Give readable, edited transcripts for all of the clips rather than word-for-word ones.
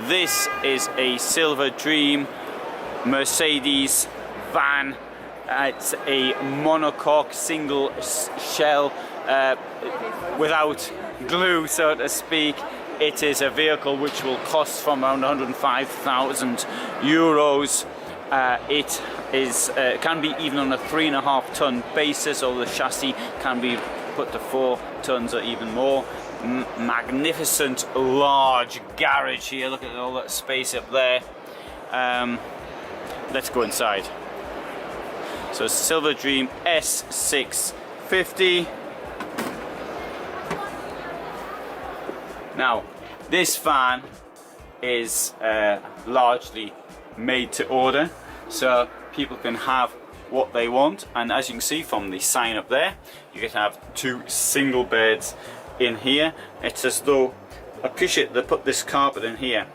this is a Silverdream Mercedes van. It's a monocoque single shell without glue, so to speak. It is a vehicle which will cost from around 105,000 euros. It is can be even on a 3.5 ton basis, or the chassis can be put to 4 tons or even more. Magnificent large garage here. Look at all that space up there. Let's go inside. So Silverdream S650. Now this van is largely made to order, so people can have what they want, and as you can see from the sign up there, you can have 2 single beds in here. It's as though, I appreciate they put this carpet in here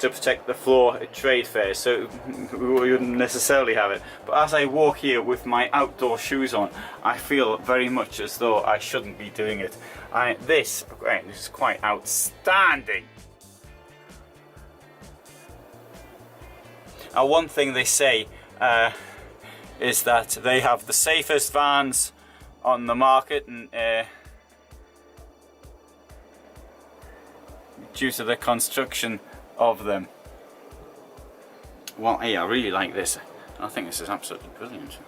to protect the floor at trade fairs, so we wouldn't necessarily have it. But as I walk here with my outdoor shoes on, I feel very much as though I shouldn't be doing it. This is quite outstanding. Now, one thing they say is that they have the safest vans on the market, and due to the construction of them. Well, hey, I really like this. I think this is absolutely brilliant.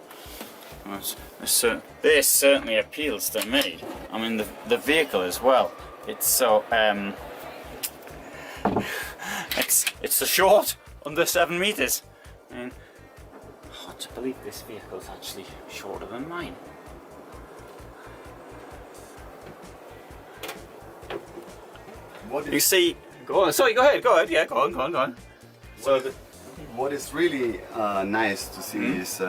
This certainly appeals to me. I mean, the vehicle as well. It's so it's a short, under 7 meters. I mean, hard to believe this vehicle is actually shorter than mine. You see, go on. Sorry, go ahead. Yeah, go on. So, what is really nice to see is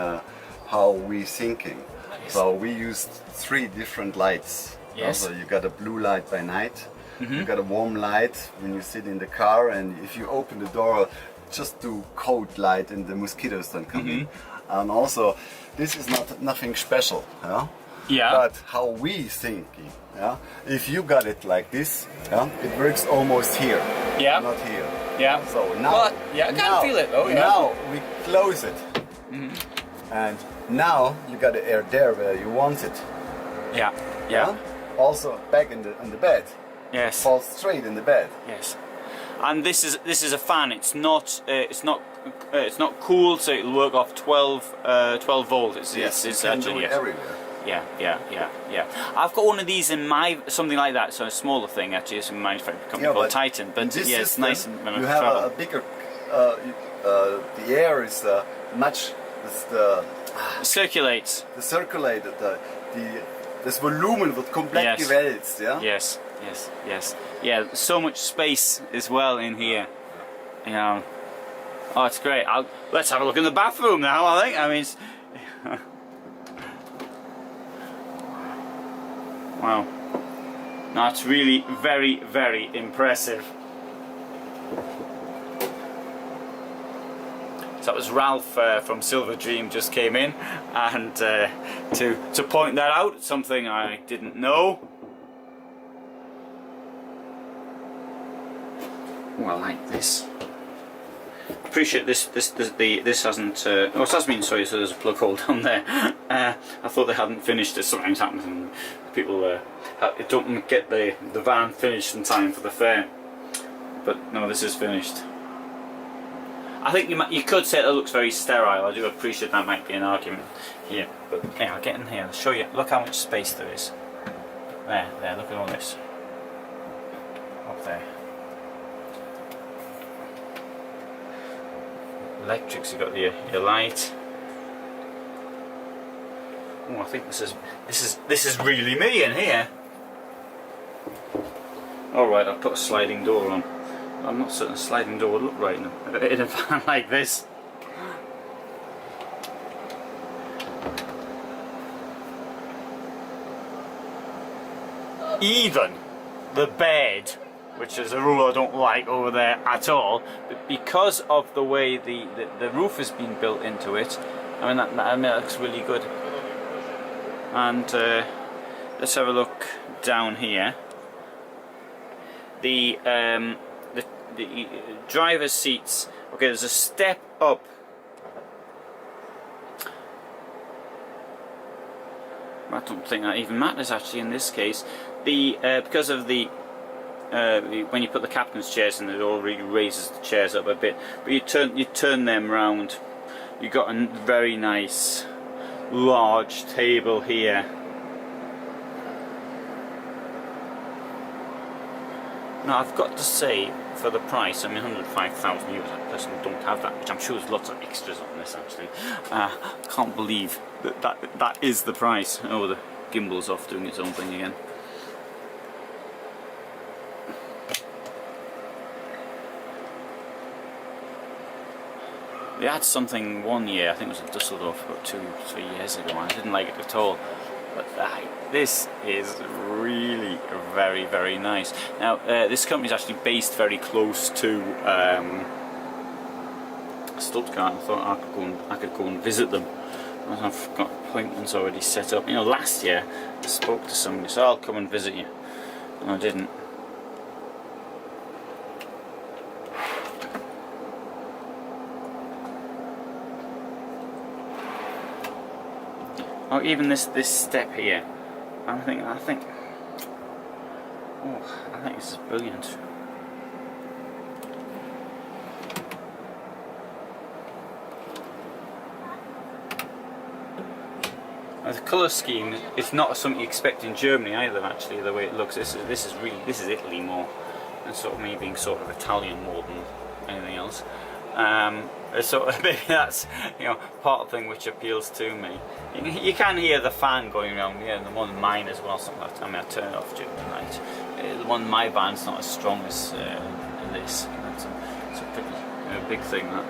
how we thinking. Yes. So we used 3 different lights. Yes. So you got a blue light by night. You got a warm light when you sit in the car, and if you open the door, just do cold light, and the mosquitoes don't come in. And also, this is nothing special. Yeah. Yeah. But how we thinking, yeah. If you got it like this, yeah, it works almost here. Yeah. Not here. Yeah. So now. But, yeah, I can feel it though. Yeah. Now we close it, and now you got the air there where you want it. Yeah. Yeah. Also back in the bed. Yes. Fall straight in the bed. Yes. And this is a fan. It's not cooled, so it'll work off 12 volts. It's actually everywhere. Yeah. I've got one of these in something like that, so a smaller thing actually. It's a manufacturing company called Titan, but yeah, it's nice and you have a bigger. The air is much. Circulates. Das Volumen wird komplett gewälzt, ja? Yes. Yeah, so much space as well in here. You know. Oh, it's great. Let's have a look in the bathroom now, I think. I mean, wow. That's really very, very impressive. So that was Ralph from Silverdream just came in, and to point that out, something I didn't know. Oh, I like this. Appreciate this. This hasn't. Oh, it has been. Sorry. So there's a plug hole down there. I thought they hadn't finished it. Sometimes happens, and people don't get the van finished in time for the fair. But no, this is finished. I think you could say it looks very sterile. I do appreciate that might be an argument here. But yeah, I'll get in here. I'll show you. Look how much space there is. There. Look at all this. Up there. Electrics. You got your light. Oh, I think this is really me in here. All right, I'll put a sliding door on. I'm not certain a sliding door would look right in a van like this. Even the bed, which is a rule I don't like over there at all, but because of the way the roof has been built into it, I mean that looks really good. And let's have a look down here. The the driver's seats. Okay, there's a step up. I don't think that even matters actually in this case. The because of the when you put the captain's chairs in, it already raises the chairs up a bit. But you turn them round. You got a very nice large table here. Now I've got to say, for the price, I mean 105,000 euros, I personally don't have that, which I'm sure there's lots of extras on this actually. Can't believe that is the price. Oh, the gimbal's off doing its own thing again. They had something one year, I think it was in Dusseldorf about 2-3 years ago, and I didn't like it at all. But this is really very, very nice. Now, this company is actually based very close to Stuttgart. I thought I could go and visit them. I've got appointments already set up. You know, last year I spoke to somebody, so I'll come and visit you, and I didn't. Oh, even this step here, I think this is brilliant. The colour scheme is not something you expect in Germany either. Actually, the way it looks, this is Italy more, and sort of me being sort of Italian more than anything else. So maybe that's, you know, part of the thing which appeals to me. You can hear the fan going around, yeah, the one in mine as well. Something like that. I mean, I turn it off during the night. The one in my van's not as strong as this. It's a pretty big thing, that.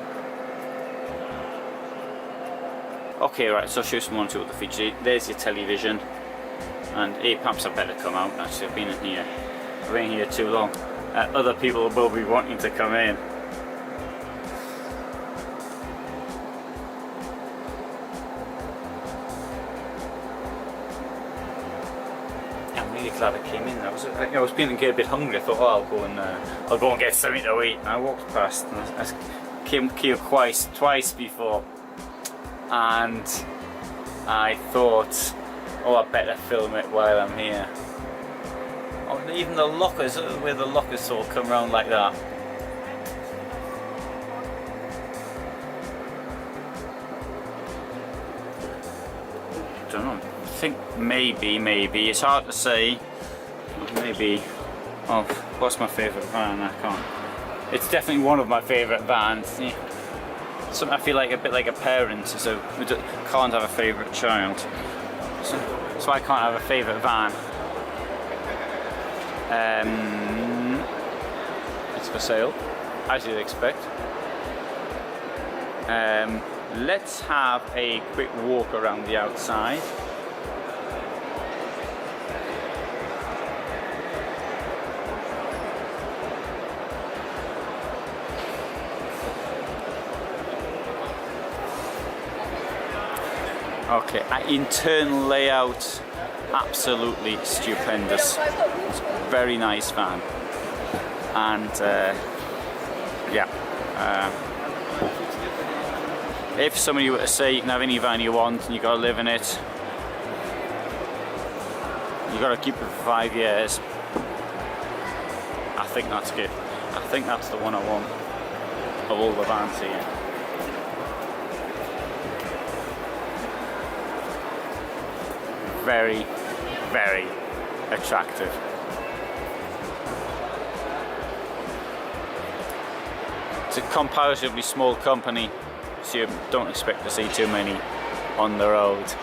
Okay, right. So I'll show you some more to the feature. There's your television, and perhaps I better come out. Actually, I've been in here too long. Other people will be wanting to come in. Glad I came in. I was beginning to get a bit hungry. I thought, oh, I'll go and get something to eat. And I walked past, and I came here twice before, and I thought, oh, I better film it while I'm here. Oh, even the lockers, where the lockers sort of come around like that. I don't know. I think maybe it's hard to say. Maybe, oh, what's my favourite van? I can't. It's definitely one of my favourite vans. Yeah. Something I feel like a bit like a parent, so we can't have a favourite child. So I can't have a favourite van. It's for sale, as you'd expect. Let's have a quick walk around the outside. Okay, internal layout, absolutely stupendous. It's a very nice van, and yeah. If somebody were to say you can have any van you want and you got to live in it, you got to keep it for 5 years. I think that's good. I think that's the one I want of all the vans here. Very, very attractive. It's a comparatively small company, so you don't expect to see too many on the road.